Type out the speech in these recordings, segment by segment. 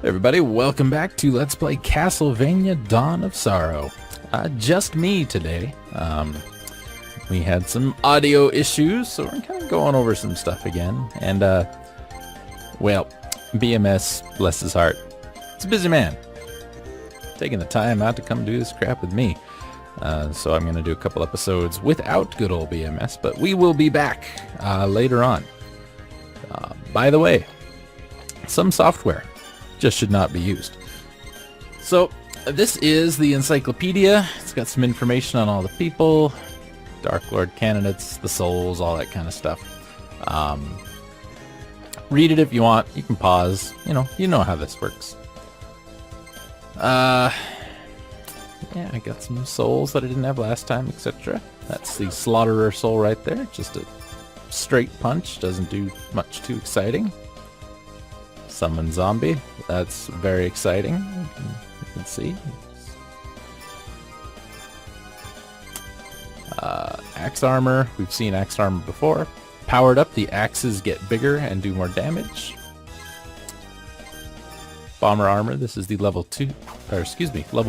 Hey everybody, welcome back to Let's Play Castlevania Dawn of Sorrow. Just me today. We had some audio issues, so we're kind of going over some stuff again. And, well, BMS, bless his heart, it's a busy man. Taking the time out to come do this crap with me. So I'm going to do a couple episodes without good old BMS, but we will be back later on. By the way, some software just should not be used. So this is the encyclopedia. It's got some information on all the people, Dark Lord candidates, the souls, all that kind of stuff. Read it if you want. You can pause. You know how this works. Yeah, I got some souls that I didn't have last time, etc. That's the Slaughterer soul right there. Just a straight punch. Doesn't do much too exciting. Summon zombie. That's very exciting. You can see. Axe armor. We've seen axe armor before. Powered up, the axes get bigger and do more damage. Bomber armor. This is the level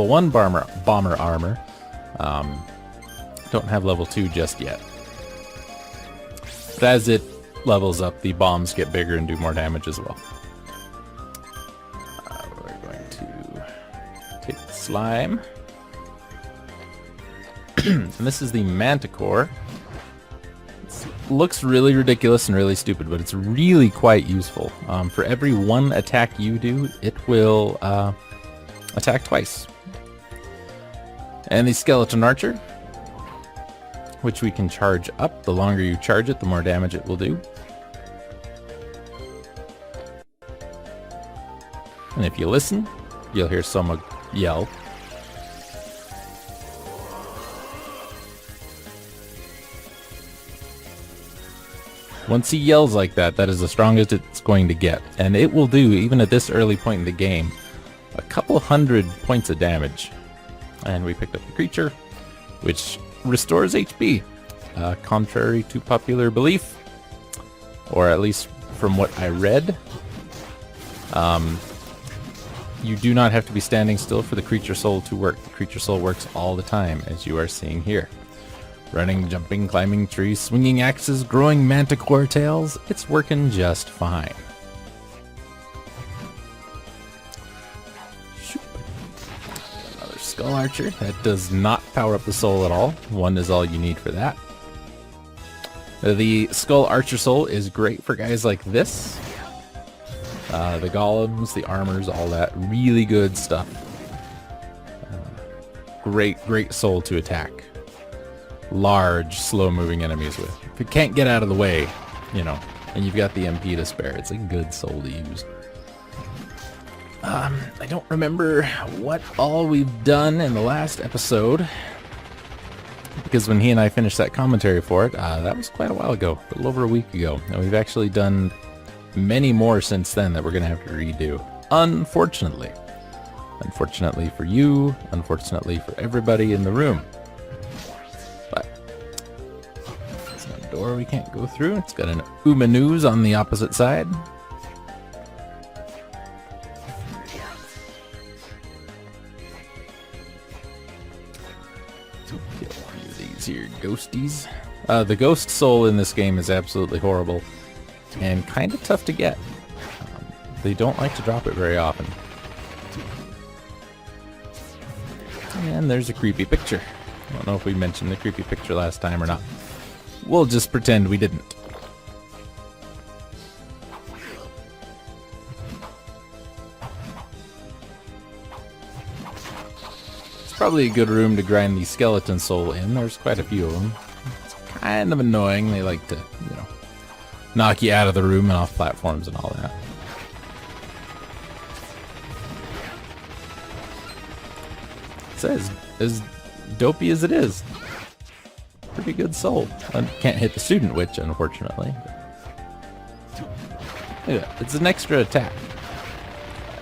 1 bomber armor. Don't have level 2 just yet. But as it levels up, the bombs get bigger and do more damage as well. Take the slime. And this is the Manticore. It looks really ridiculous and really stupid, but it's really quite useful. For every one attack you do, it will attack twice. And the Skeleton Archer, which we can charge up. The longer you charge it, the more damage it will do. And if you listen, you'll hear someone yell. Once he yells like that, that is the strongest it's going to get. And it will do, even at this early point in the game, a couple hundred points of damage. And we picked up the creature, which restores HP. Contrary to popular belief, or at least from what I read, you do not have to be standing still for the creature soul to work. The creature soul works all the time, as you are seeing here. Running, jumping, climbing trees, swinging axes, growing manticore tails. It's working just fine. Another Skull Archer. That does not power up the soul at all. One is all you need for that. The Skull Archer soul is great for guys like this. The golems, the armors, all that. Really good stuff. Great soul to attack large, slow-moving enemies with. If it can't get out of the way, and you've got the MP to spare, it's a good soul to use. I don't remember what all we've done in the last episode, because when he and I finished that commentary for it, that was quite a while ago, a little over a week ago, and we've actually done many more since then that we're going to have to redo. Unfortunately. Unfortunately for you, unfortunately for everybody in the room. But it's a door we can't go through. It's got an Umanus on the opposite side. Kill one of these here ghosties. The ghost soul in this game is absolutely horrible. And kind of tough to get. They don't like to drop it very often. And there's a creepy picture. I don't know if we mentioned the creepy picture last time or not. We'll just pretend we didn't. It's probably a good room to grind the skeleton soul in. There's quite a few of them. It's kind of annoying. They like to, knock you out of the room and off platforms and all that. So as dopey as it is, pretty good soul. I can't hit the student witch, unfortunately. Yeah, it's an extra attack.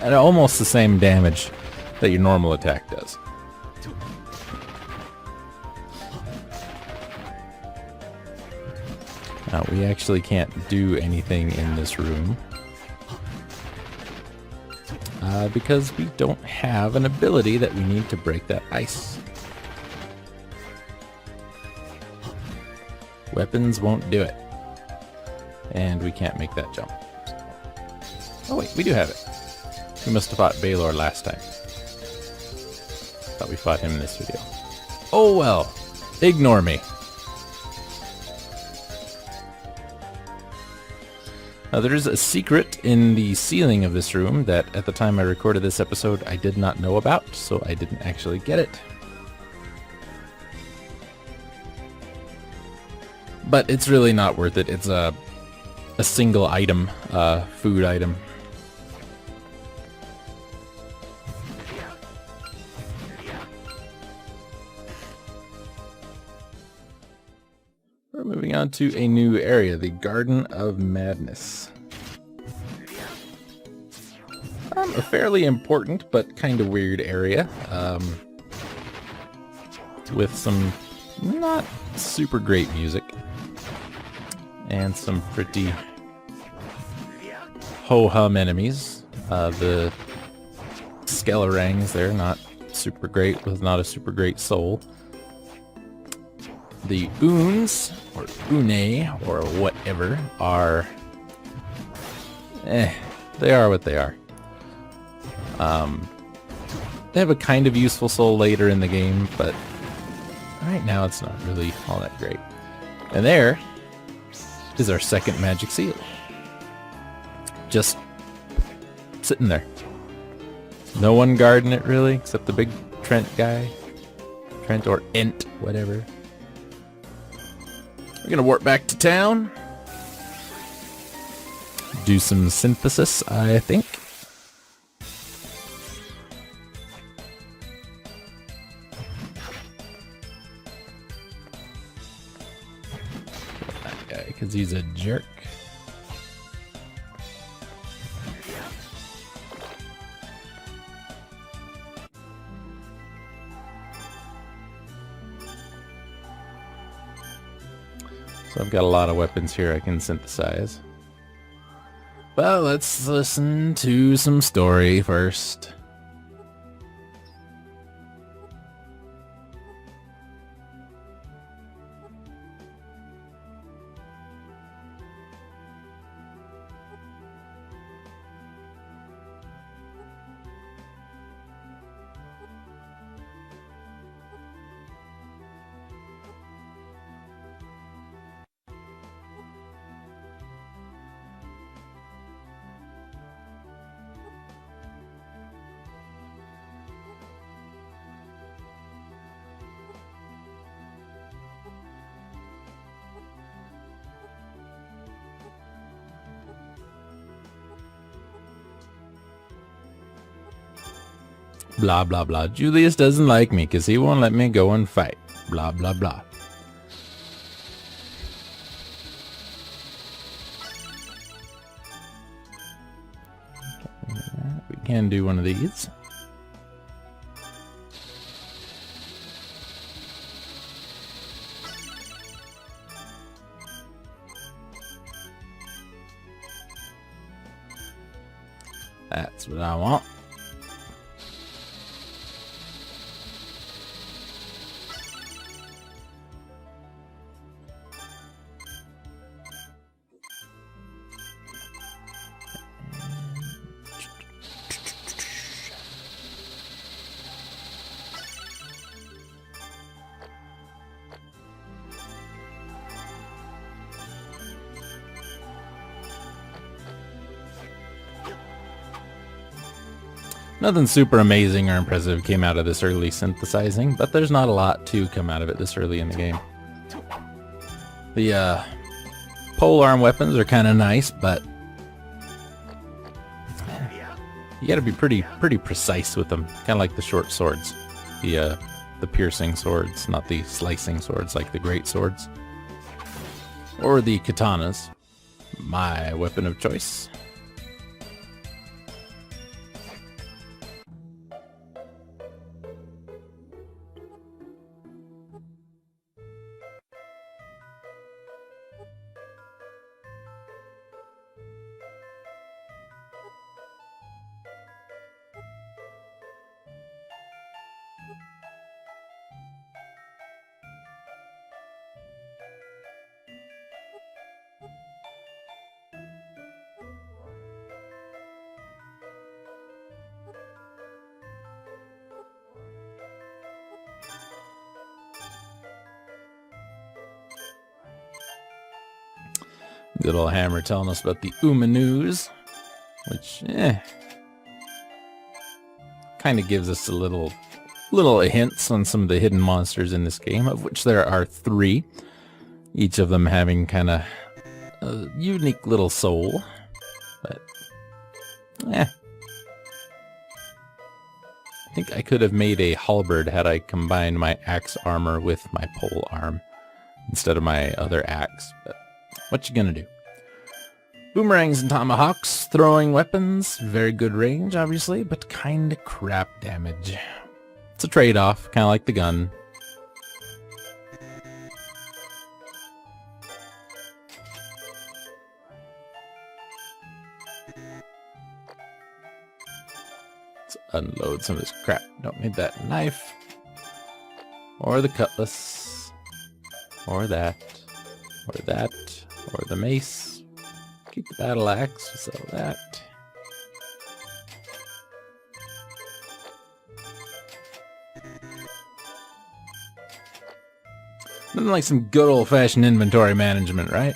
And almost the same damage that your normal attack does. We actually can't do anything in this room. because we don't have an ability that we need to break that ice. Weapons won't do it. And we can't make that jump. Oh wait, we do have it. We must have fought Baylor last time. Thought we fought him in this video. Oh well, ignore me. Now there is a secret in the ceiling of this room that at the time I recorded this episode I did not know about, so I didn't actually get it. But it's really not worth it. It's a single item, food item. We're moving on to a new area, the Garden of Madness. A fairly important but kind of weird area, with some not super great music and some pretty ho-hum enemies. The Skelerangs there, not super great, with not a super great soul. The Oons, or Une, or whatever, are... they are what they are. They have a kind of useful soul later in the game, but right now it's not really all that great. And there is our second magic seal. Just sitting there. No one guarding it really, except the big Trent guy. Trent or Ent, whatever. We're gonna warp back to town. Do some synthesis, I think. That guy, because he's a jerk. So I've got a lot of weapons here I can synthesize. Well, let's listen to some story first. Blah, blah, blah. Julius doesn't like me because he won't let me go and fight. Blah, blah, blah. We can do one of these. That's what I want. Nothing super amazing or impressive came out of this early synthesizing, but there's not a lot to come out of it this early in the game. The polearm weapons are kind of nice, but you gotta be pretty precise with them. Kind of like the short swords, the piercing swords, not the slicing swords like the great swords, or the katanas, my weapon of choice. Good old hammer telling us about the Umanews, which, kind of gives us a little hints on some of the hidden monsters in this game, of which there are 3. Each of them having kind of a unique little soul, but, I think I could have made a halberd had I combined my axe armor with my pole arm instead of my other axe, but what you gonna do? Boomerangs and tomahawks, throwing weapons, very good range, obviously, but kinda crap damage. It's a trade-off, kinda like the gun. Let's unload some of this crap. Don't need that knife. Or the cutlass. Or that. Or that. Or the mace. Keep the battle axe, sell that. Nothing like some good old-fashioned inventory management, right?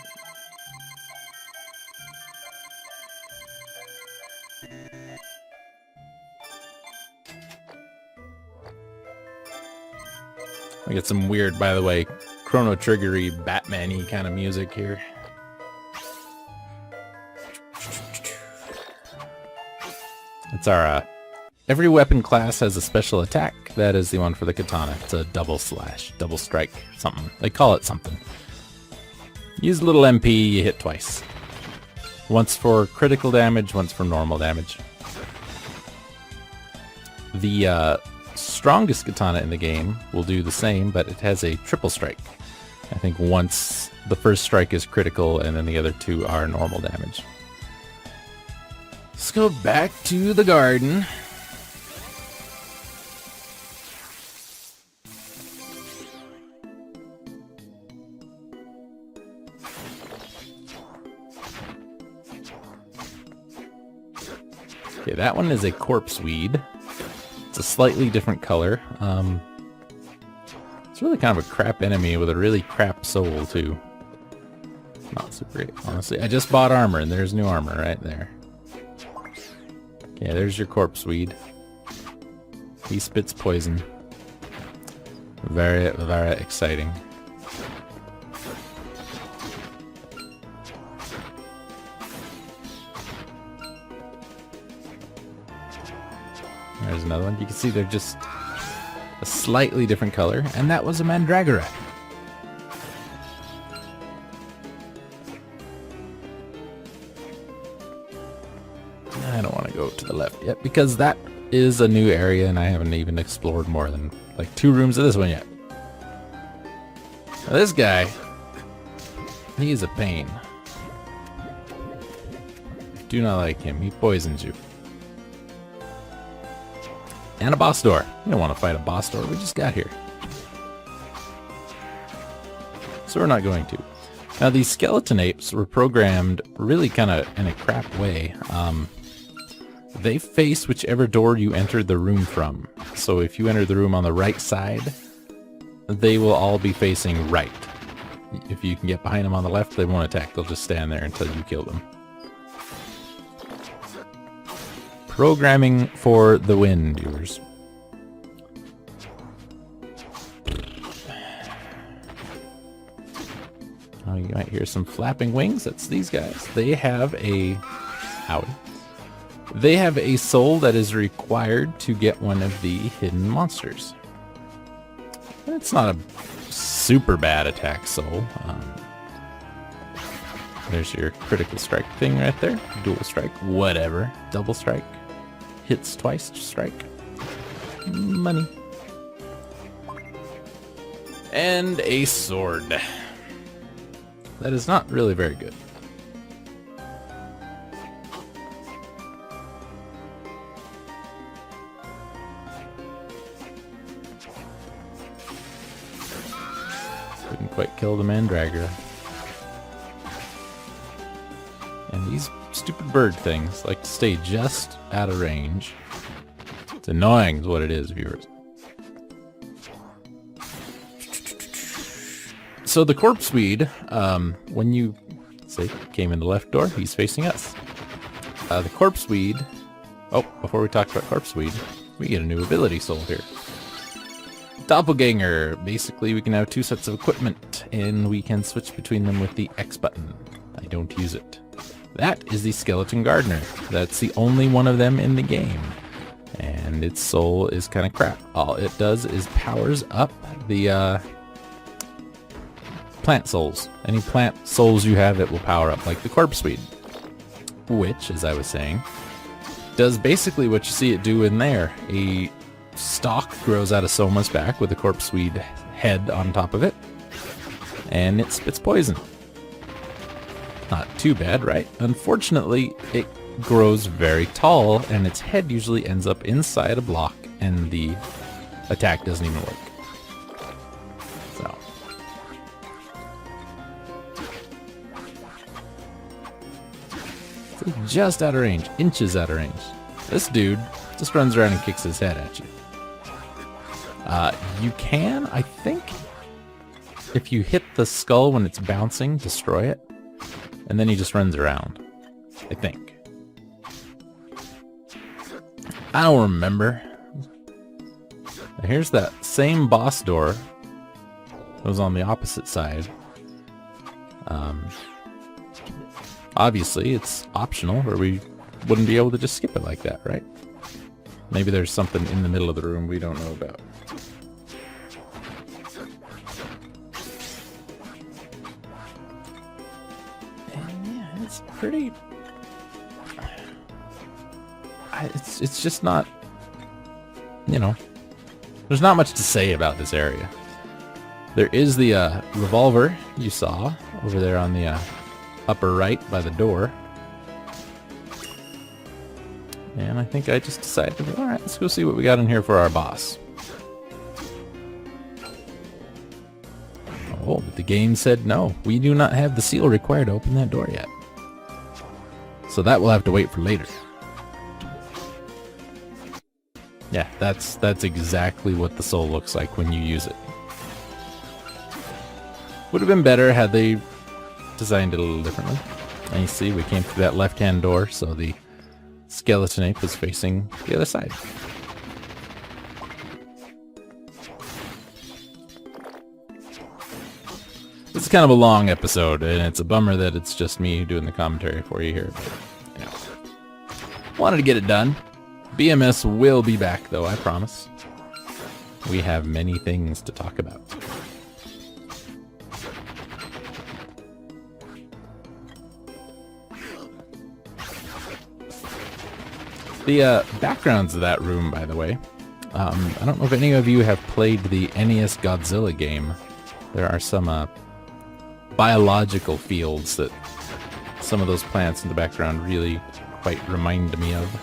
I get some weird, by the way, Chrono Trigger-y, Batman-y kind of music here. It's our, every weapon class has a special attack. That is the one for the katana. It's a double slash, double strike, something. They call it something. Use a little MP, you hit twice. Once for critical damage, once for normal damage. The strongest katana in the game will do the same, but it has a triple strike. I think once the first strike is critical and then the other 2 are normal damage. Let's go back to the garden. Okay, that one is a corpse weed. It's a slightly different color. It's really kind of a crap enemy with a really crap soul, too. Not so great, honestly. I just bought armor, and there's new armor right there. Okay, there's your corpse weed. He spits poison. Very, very exciting. There's another one. You can see they're just a slightly different color, and that was a Mandragarat. I don't want to go to the left yet, because that is a new area, and I haven't even explored more than like 2 rooms of this one yet. Now this guy, he's a pain. Do not like him. He poisons you. And a boss door. You don't want to fight a boss door. We just got here. So we're not going to. Now these skeleton apes were programmed really kind of in a crap way. They face whichever door you entered the room from. So if you enter the room on the right side, they will all be facing right. If you can get behind them on the left, they won't attack. They'll just stand there until you kill them. Programming for the win, viewers. Oh, you might hear some flapping wings. That's these guys. They have a... Howdy. They have a soul that is required to get one of the hidden monsters. It's not a super bad attack soul. There's your critical strike thing right there. Dual strike, whatever. Double strike. Hits twice, strike. Money. And a sword. That is not really very good. Couldn't quite kill the Mandragarat. And these stupid bird things like to stay just out of range. It's annoying is what it is, viewers. So the corpse weed, when you See, came in the left door, he's facing us. The corpse weed. Oh, before we talk about corpse weed, we get a new ability soul here. Doppelganger. Basically, we can have 2 sets of equipment, and we can switch between them with the X button. I don't use it. That is the Skeleton Gardener. That's the only one of them in the game. And its soul is kind of crap. All it does is powers up the plant souls. Any plant souls you have, it will power up, like the corpse weed. Which, as I was saying, does basically what you see it do in there. A stalk grows out of Soma's back with a corpse weed head on top of it. And it spits poison. Not too bad, right? Unfortunately, it grows very tall, and its head usually ends up inside a block, and the attack doesn't even work. So. It's just out of range, inches out of range. This dude just runs around and kicks his head at you. You can, I think, if you hit the skull when it's bouncing, destroy it. And then he just runs around, I think. I don't remember. Here's that same boss door. It was on the opposite side. Obviously, it's optional, or we wouldn't be able to just skip it like that, right? Maybe there's something in the middle of the room we don't know about. It's pretty... It's just not... You know... There's not much to say about this area. There is the revolver you saw over there on the upper right by the door. And I think I just decided, alright, let's go see what we got in here for our boss. Oh, but the game said no. We do not have the seal required to open that door yet. So that will have to wait for later. Yeah, that's exactly what the soul looks like when you use it. Would have been better had they designed it a little differently. And you see, we came through that left-hand door, so the skeleton ape was facing the other side. This is kind of a long episode, and it's a bummer that it's just me doing the commentary for you here. But, you know, wanted to get it done. BMS will be back, though, I promise. We have many things to talk about. The backgrounds of that room, by the way, I don't know if any of you have played the NES Godzilla game. There are some biological fields that some of those plants in the background really quite remind me of.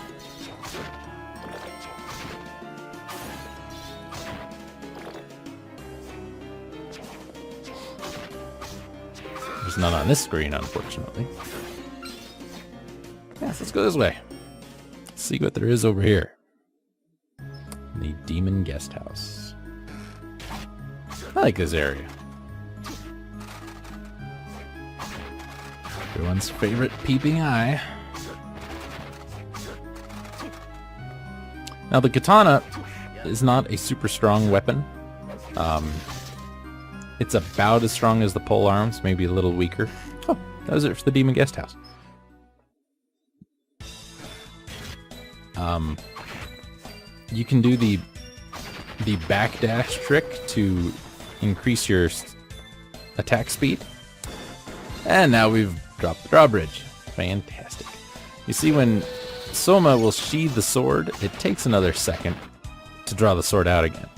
There's none on this screen, unfortunately. Yes, let's go this way. Let's see what there is over here. The Demon Guest House. I like this area. Everyone's favorite peeping eye. Now the katana is not a super strong weapon. It's about as strong as the pole arms, maybe a little weaker. Oh, that was it for the Demon Guest House. You can do the backdash trick to increase your attack speed. And now we've dropped the drawbridge. Fantastic. You see, when Soma will sheathe the sword, it takes another second to draw the sword out again.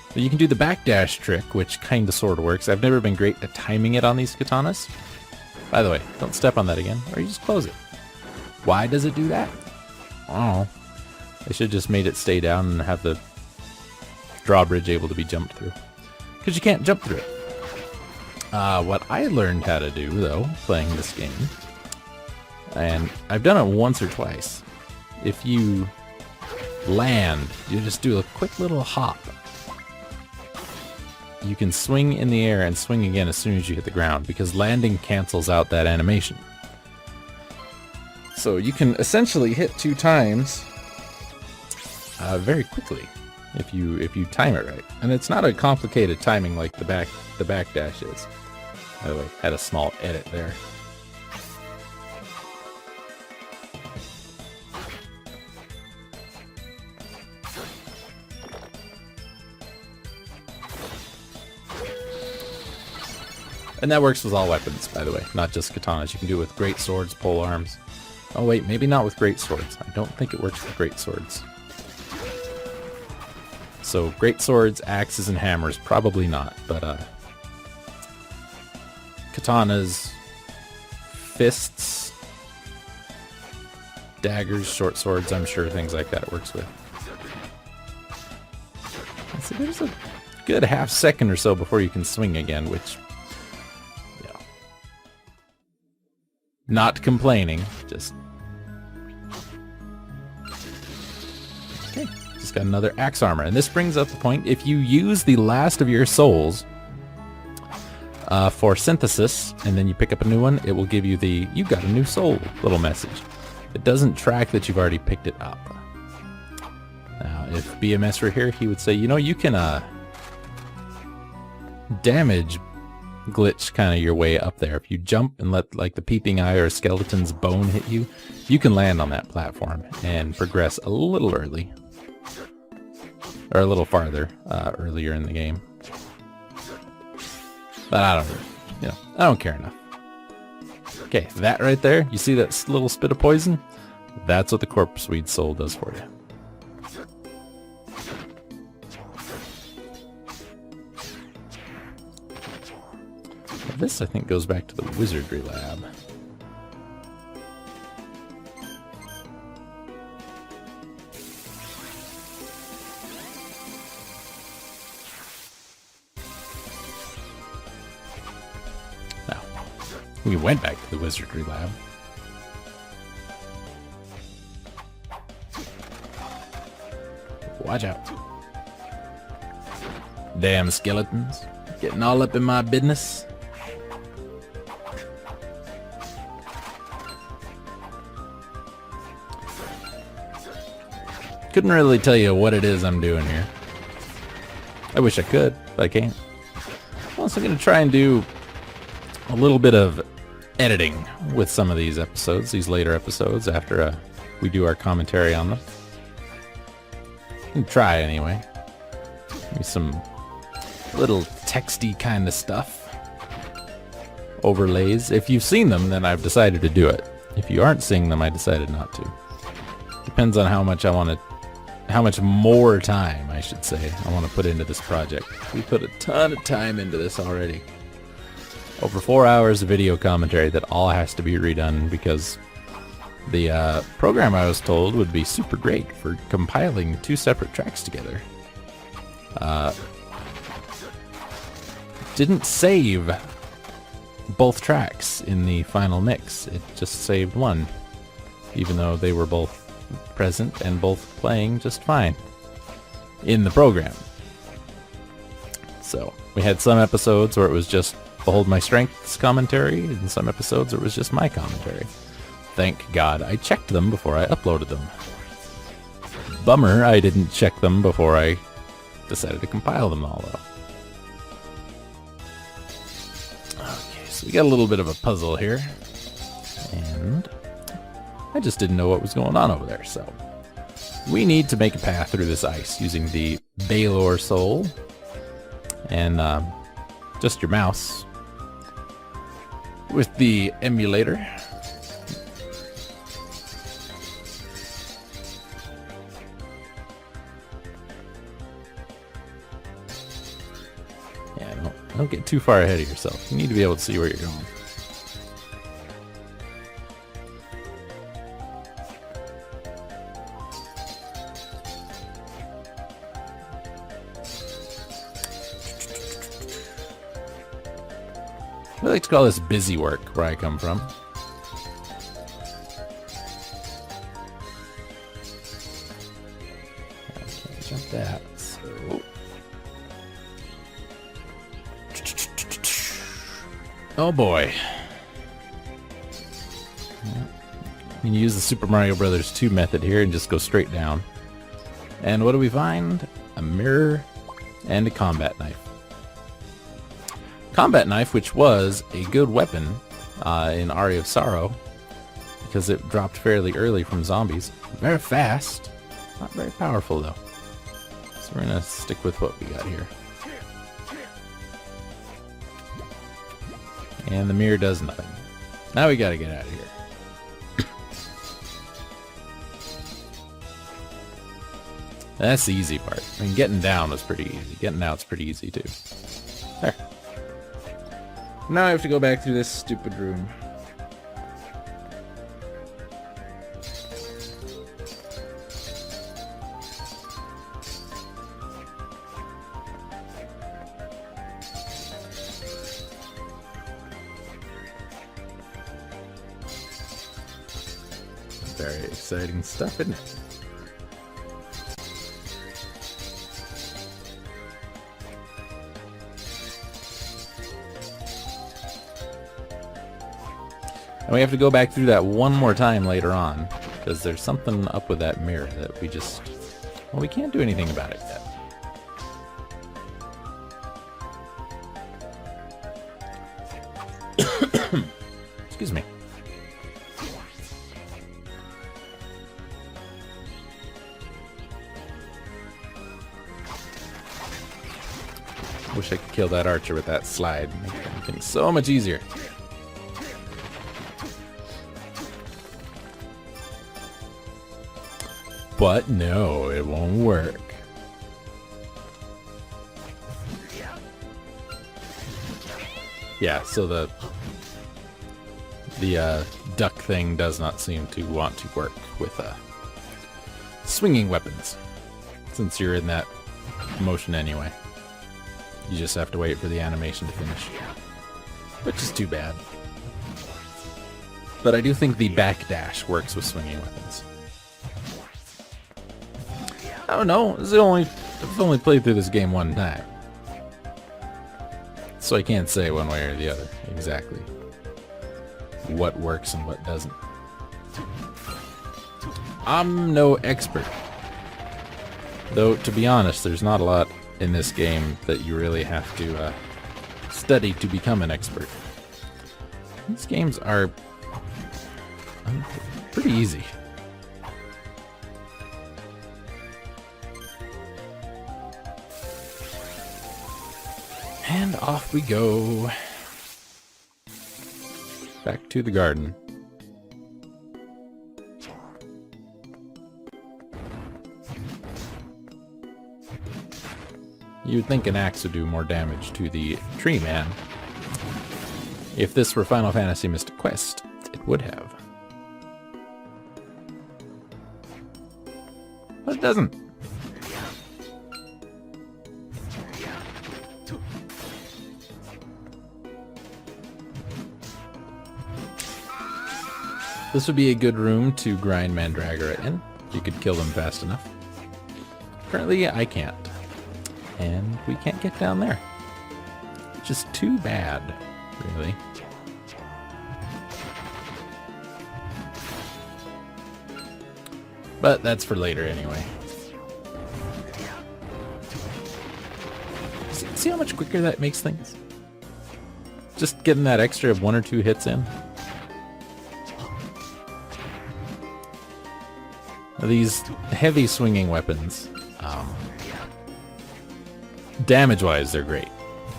But you can do the backdash trick, which kind of sort of works. I've never been great at timing it on these katanas. By the way, don't step on that again, or you just close it. Why does it do that? Oh, I should have just made it stay down and have the drawbridge able to be jumped through. Because you can't jump through it. What I learned how to do, though, playing this game, and I've done it once or twice, if you land, you just do a quick little hop. you can swing in the air and swing again as soon as you hit the ground, because landing cancels out that animation. So you can essentially hit 2 times very quickly if you time it right. And it's not a complicated timing like the back dash is. By the way, had a small edit there. And that works with all weapons, by the way, not just katanas. You can do it with great swords, pole arms. Oh wait, maybe not with great swords. I don't think it works with great swords. So great swords, axes, and hammers, probably not. But katanas, fists, daggers, short swords, I'm sure things like that it works with. Let's see, there's a good half second or so before you can swing again, which... Not complaining, just... Okay, just got another axe armor. And this brings up the point, if you use the last of your souls for synthesis, and then you pick up a new one, it will give you the, you got a new soul little message. It doesn't track that you've already picked it up. Now, if BMS were here, he would say, you know, you can damage glitch kind of your way up there. If you jump and let like the peeping eye or a skeleton's bone hit you, you can land on that platform and progress a little early, or a little farther earlier in the game. But I don't care enough. Okay, that right there, you see that little spit of poison? That's what the corpse weed soul does for you. This, I think, goes back to the wizardry lab. Now, we went back to the wizardry lab. Watch out. Damn skeletons. Getting all up in my business. Couldn't really tell you what it is I'm doing here. I wish I could, but I can't. I'm also going to try and do a little bit of editing with some of these episodes, these later episodes, after we do our commentary on them. I can try anyway. Maybe some little texty kind of stuff. Overlays. If you've seen them, then I've decided to do it. If you aren't seeing them, I decided not to. Depends on how much I want to, how much more time, I should say, I want to put into this project. We put a ton of time into this already. Over 4 hours of video commentary that all has to be redone because the program I was told would be super great for compiling 2 separate tracks together. Didn't save both tracks in the final mix. It just saved one, even though they were both present and both playing just fine in the program. So we had some episodes where it was just Behold My Strength's commentary, and some episodes where it was just my commentary. Thank God I checked them before I uploaded them. Bummer I didn't check them before I decided to compile them all, though. Okay, so we got a little bit of a puzzle here, and I just didn't know what was going on over there, so we need to make a path through this ice using the Baylor Soul and just your mouse with the emulator. Yeah, don't get too far ahead of yourself. You need to be able to see where you're going. I like to call this busy work where I come from. I can't jump that, so... Oh boy. You can use the Super Mario Brothers 2 method here and just go straight down. And what do we find? A mirror and a combat knife. Combat knife, which was a good weapon in Aria of Sorrow, because it dropped fairly early from zombies. Very fast. Not very powerful, though. So we're going to stick with what we got here. And the mirror does nothing. Now we got to get out of here. That's the easy part. I mean, getting down was pretty easy. Getting out's pretty easy, too. There. Now I have to go back through this stupid room. Very exciting stuff, isn't it? And we have to go back through that one more time later on, because there's something up with that mirror that we just... Well, we can't do anything about it yet. Excuse me. Wish I could kill that archer with that slide. Make everything so much easier. But no, it won't work. Yeah, so the duck thing does not seem to want to work with swinging weapons, since you're in that motion anyway. You just have to wait for the animation to finish, which is too bad. But I do think the backdash works with swinging weapons. I don't know. I've only played through this game one time, so I can't say one way or the other exactly what works and what doesn't. I'm no expert, though. To be honest, there's not a lot in this game that you really have to study to become an expert. These games are pretty easy. And off we go. Back to the garden. You'd think an axe would do more damage to the tree man. If this were Final Fantasy Mystic Quest, it would have. But it doesn't. This would be a good room to grind Mandragarat in. You could kill them fast enough. Currently, I can't. And we can't get down there. Which is too bad, really. But that's for later anyway. See how much quicker that makes things? Just getting that extra 1 or 2 hits in. These heavy swinging weapons, damage-wise, they're great.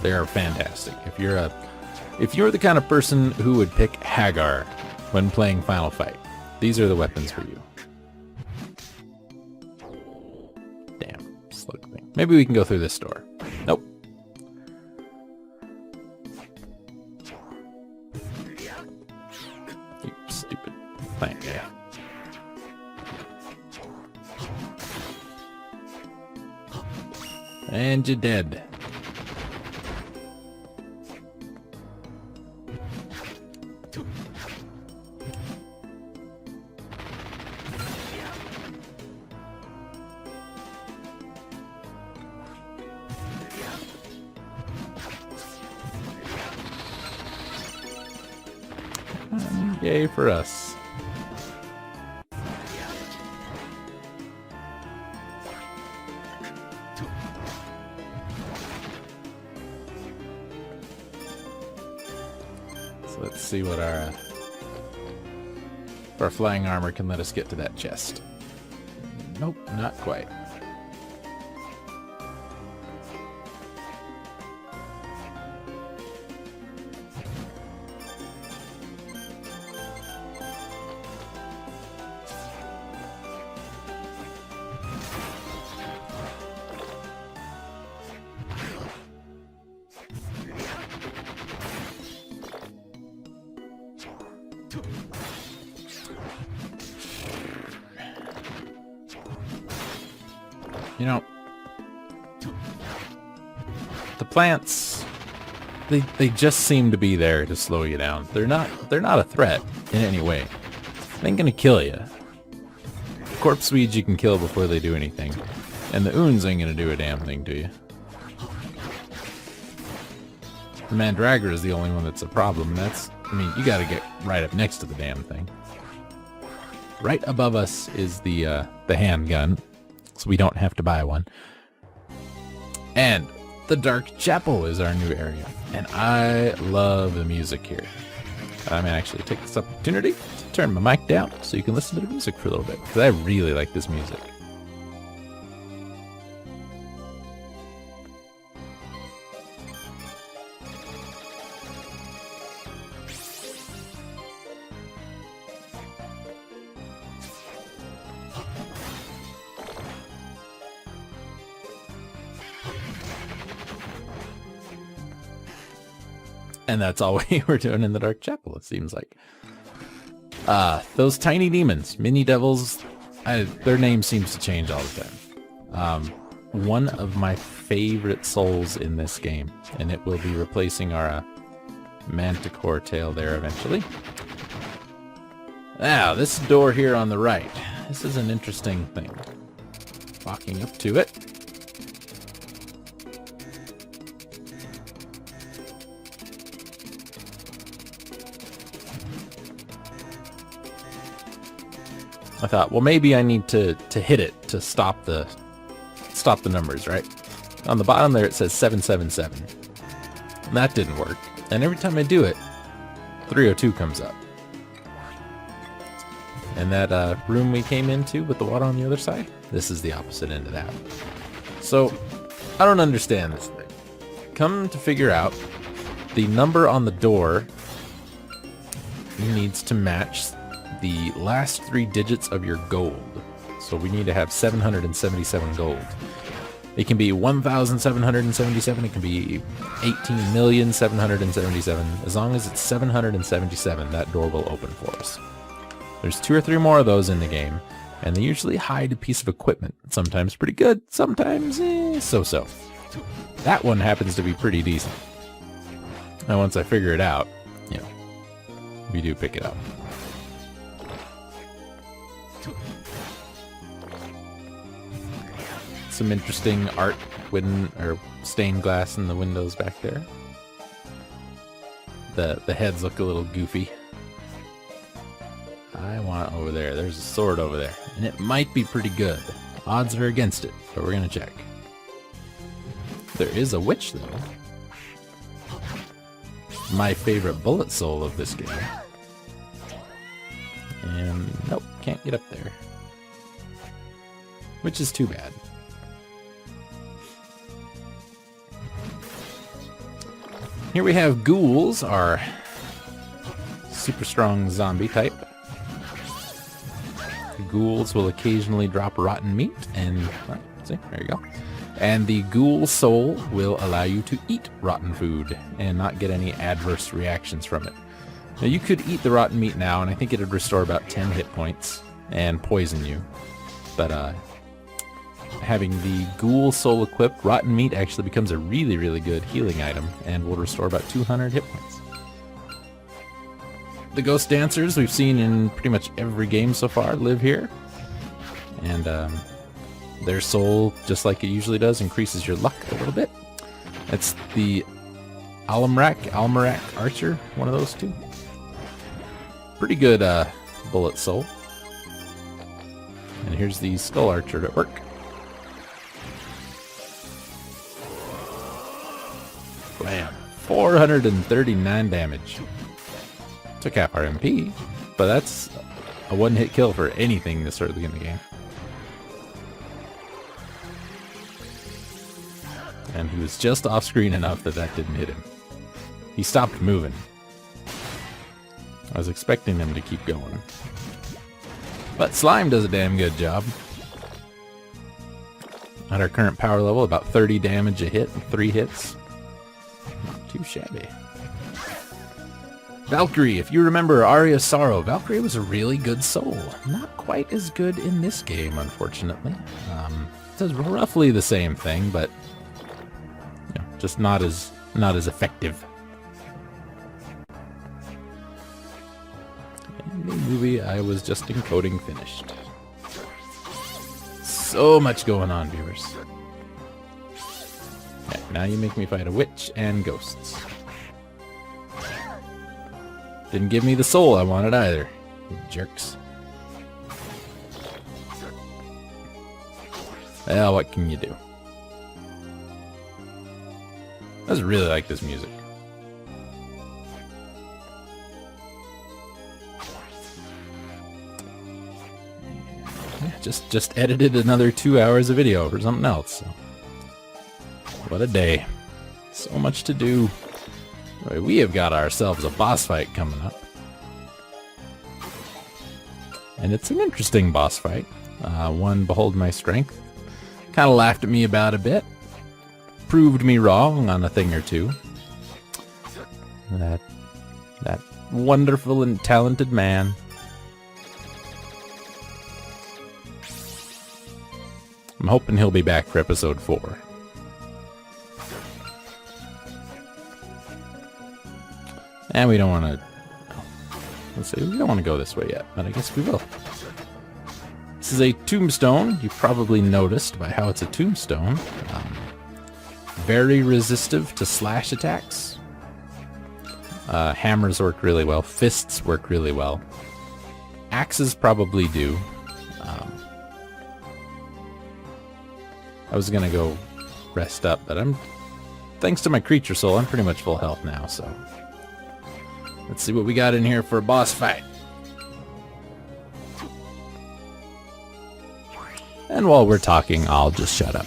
They are fantastic. If you're the kind of person who would pick Hagar when playing Final Fight, these are the weapons for you. Damn, slug thing. Maybe we can go through this door. Nope. You stupid plant guy. And you're dead. Yay for us. So let's see what our flying armor can let us get to that chest. Nope, not quite. You know, the plants, they just seem to be there to slow you down. They're not a threat in any way. They ain't gonna kill you. Corpse weeds you can kill before they do anything, and the oons ain't gonna do a damn thing to you. The Mandragarat is the only one that's a problem. That's, I mean, you gotta get right up next to the damn thing. Right above us is the handgun, so we don't have to buy one. And the Dark Chapel is our new area, and I love the music here. I'm gonna actually take this opportunity to turn my mic down so you can listen to the music for a little bit, because I really like this music. And that's all we were doing in the Dark Chapel, it seems like. Those tiny demons, mini devils, their name seems to change all the time. One of my favorite souls in this game, and it will be replacing our manticore tail there eventually. Now, this door here on the right, this is an interesting thing. Walking up to it. I thought, well, maybe I need to hit it to stop the numbers, right? On the bottom there it says 777. And that didn't work. And every time I do it, 302 comes up. And that room we came into with the water on the other side, this is the opposite end of that. So, I don't understand this thing. Come to figure out, the number on the door needs to match the last 3 digits of your gold. So we need to have 777 gold. It can be 1,777, it can be 18,777,000. As long as it's 777, that door will open for us. There's 2 or 3 more of those in the game, and they usually hide a piece of equipment. Sometimes pretty good, sometimes so-so. That one happens to be pretty decent. And once I figure it out, you know, we do pick it up. Some interesting art, wooden or stained glass in the windows back there. The heads look a little goofy. I want over there. There's a sword over there, and it might be pretty good. Odds are against it, but we're gonna check. There is a witch though. My favorite bullet soul of this game. And nope, can't get up there. Which is too bad. Here we have ghouls, our super strong zombie type. Ghouls will occasionally drop rotten meat, and see, there you go. And the ghoul soul will allow you to eat rotten food and not get any adverse reactions from it. Now you could eat the rotten meat now, and I think it would restore about 10 hit points and poison you. But having the ghoul soul equipped, rotten meat actually becomes a really, really good healing item and will restore about 200 hit points. The ghost dancers we've seen in pretty much every game so far live here. And their soul, just like it usually does, increases your luck a little bit. It's the Almerac Archer, one of those two. pretty good bullet soul. And here's the skull archer at work. Blam. 439 damage. Took half our MP, but that's a one-hit kill for anything this early in the game. And he was just off-screen enough that that didn't hit him. He stopped moving. I was expecting him to keep going. But Slime does a damn good job. At our current power level, about 30 damage a hit, 3 hits. Not too shabby. Valkyrie, if you remember Aria's Sorrow, Valkyrie was a really good soul. Not quite as good in this game, unfortunately. It's roughly the same thing, but you know, just not as effective. In the movie, I was just encoding finished. So much going on, viewers. Yeah, now you make me fight a witch and ghosts. Didn't give me the soul I wanted either, you jerks. Well, what can you do? I just really like this music. Yeah, just edited another 2 hours of video for something else. So. What a day. So much to do. We have got ourselves a boss fight coming up. And it's an interesting boss fight. One, behold my strength. Kind of laughed at me about a bit. Proved me wrong on a thing or two. That wonderful and talented man. I'm hoping he'll be back for episode 4. And we don't want to... Let's see, we don't want to go this way yet, but I guess we will. This is a tombstone. You probably noticed by how it's a tombstone. Very resistive to slash attacks. Hammers work really well. Fists work really well. Axes probably do. I was going to go rest up, but thanks to my creature soul, I'm pretty much full health now, so... Let's see what we got in here for a boss fight. And while we're talking, I'll just shut up.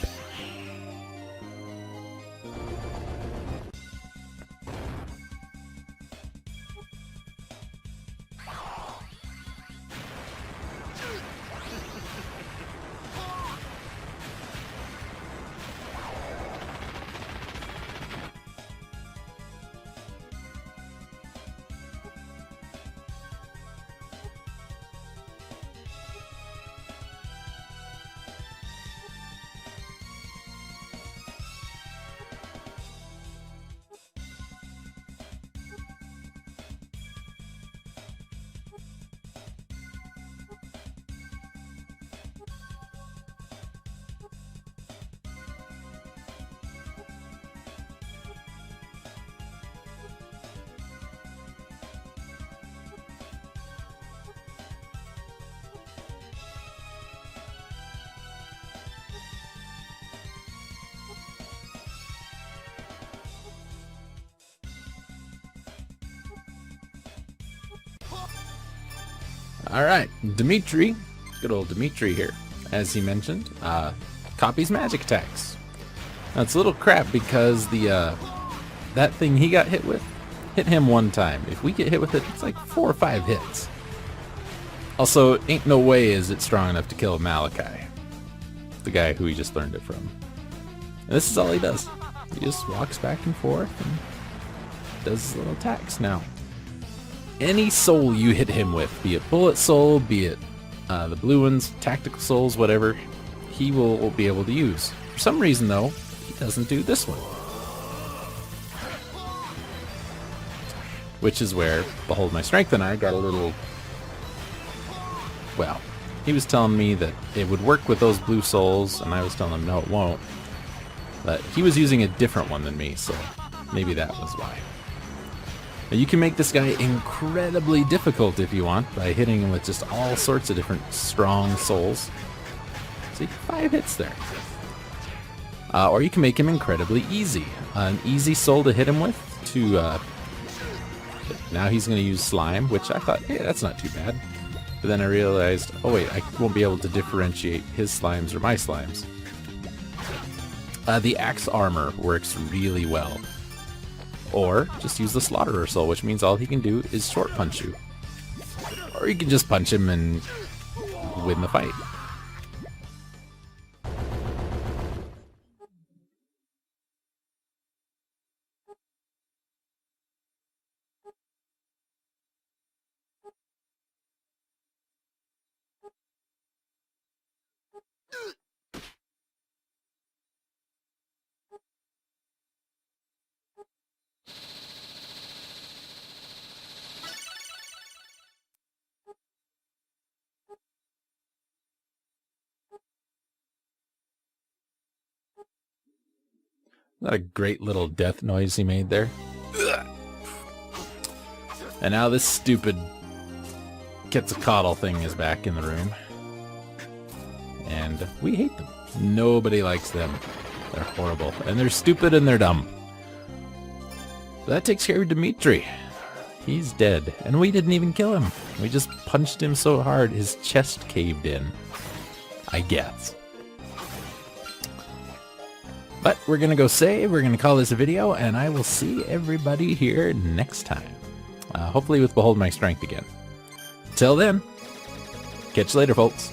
Alright, Dimitri, good old Dimitri here, as he mentioned, copies magic attacks. Now it's a little crap because that thing he got hit with, hit him one time. If we get hit with it, it's like 4 or 5 hits. Also, ain't no way is it strong enough to kill Malachi, the guy who he just learned it from. And this is all he does. He just walks back and forth and does his little attacks. Now, any soul you hit him with, be it bullet soul, be it the blue ones, tactical souls, whatever, he will be able to use. For some reason, though, he doesn't do this one. Which is where Behold My Strength and I got a little... Well, he was telling me that it would work with those blue souls, and I was telling him no, it won't. But he was using a different one than me, so maybe that was why. Now you can make this guy incredibly difficult if you want by hitting him with just all sorts of different strong souls. See, 5 hits there. Or you can make him incredibly easy. An easy soul to hit him with to... now he's going to use slime, which I thought, hey, that's not too bad. But then I realized, oh wait, I won't be able to differentiate his slimes or my slimes. The axe armor works really well. Or just use the slaughterer soul, which means all he can do is short punch you. Or you can just punch him and win the fight. Not a great little death noise he made there. And now this stupid Quetzalcoatl thing is back in the room. And we hate them. Nobody likes them. They're horrible. And they're stupid and they're dumb. But that takes care of Dimitri. He's dead. And we didn't even kill him. We just punched him so hard his chest caved in. I guess. But we're going to go save, we're going to call this a video, and I will see everybody here next time. Hopefully with Behold My Strength again. Till then, catch you later, folks.